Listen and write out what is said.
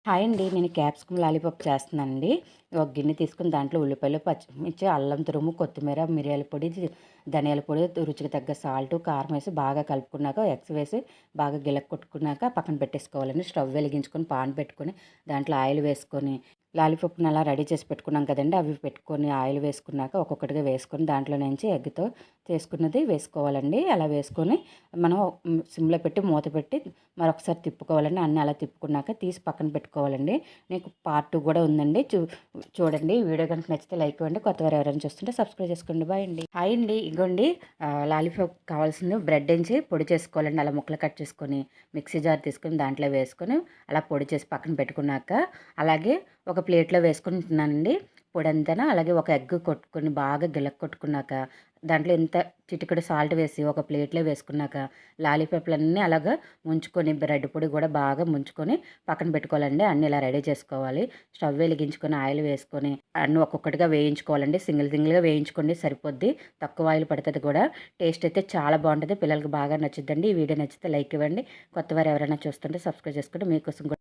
Hi అండి. నేను capsicum lollipop చేస్తున్నానండి. ఒక గిన్నె తీసుకొని దాంట్లో ఉల్లిపాయలు, పచ్చిమిర్చి, అల్లం తురుము, కొత్తిమీర, మిరియాల పొడి, ధనియాల పొడి, రుచికి తగ్గ సాల్టు, కారం వేసి బాగా కలుపుకున్నాక ఎగ్స్ వేసి బాగా కొట్టుకున్నాక పక్కన పెట్టేసుకోవాలండి. స్టవ్ వెలిగించుకొని పాన్ పెట్టుకొని దాంట్లో ఆయిల్ వేసుకొని లాలీపాప్‌ని అలా రెడీ చేసి పెట్టుకున్నాం కదండీ! అవి పెట్టుకొని ఆయిల్ వేసుకున్నాక ఒక్కొక్కటిగా వేసుకొని దాంట్లో నుంచి ఎగ్‌తో చేసుకున్నది వేసుకోవాలండి. అలా వేసుకొని మనం సిమ్‌లో పెట్టి మూత పెట్టి మరొకసారి తిప్పుకోవాలండి. అన్నీ అలా తిప్పుకున్నాక తీసి పక్కన పెట్టుకోవాలండి. నీకు పార్ట్ 2 కూడా ఉందండి. చూడండి. వీడియో కనుక నచ్చితే లైక్ ఇవ్వండి. కొత్తవారు ఎవరైనా చూస్తుంటే సబ్స్క్రైబ్ చేసుకోండి. బాయ్ అండి. హాయ్ అండి. ఇగోండి లాలీపాప్ కావాల్సింది బ్రెడ్ ఎంచి పొడి చేసుకోవాలండి. అలా ముక్కలు కట్ చేసుకొని మిక్సీ జార్ తీసుకొని దాంట్లో వేసుకొని అలా పొడి చేసి పక్కన పెట్టుకున్నాక అలాగే ఒక ప్లేట్లో వేసుకుంటున్నానండి పొడంతా. అలాగే ఒక ఎగ్ కొట్టుకొని బాగా కొట్టుకున్నాక దాంట్లో ఇంత చిటికెడు సాల్ట్ వేసి ఒక ప్లేట్లో వేసుకున్నాక లాలీపాప్లన్నీ అలాగా ముంచుకొని బ్రెడ్ పొడి కూడా బాగా ముంచుకొని పక్కన పెట్టుకోవాలండి. అన్నీ ఇలా రెడీ చేసుకోవాలి. స్టవ్ వెలిగించుకొని ఆయిల్ వేసుకొని అన్నీ ఒక్కొక్కటిగా వేయించుకోవాలండి. సింగిల్గా వేయించుకోండి సరిపోద్ది. తక్కువ ఆయిల్ పడుతుంది కూడా. టేస్ట్ అయితే చాలా బాగుంటుంది. పిల్లలకి బాగా నచ్చుద్దండి. ఈ వీడియో నచ్చితే లైక్ ఇవ్వండి. కొత్తవారు ఎవరైనా చూస్తుంటే సబ్స్క్రైబ్ చేసుకోండి. మీకోసం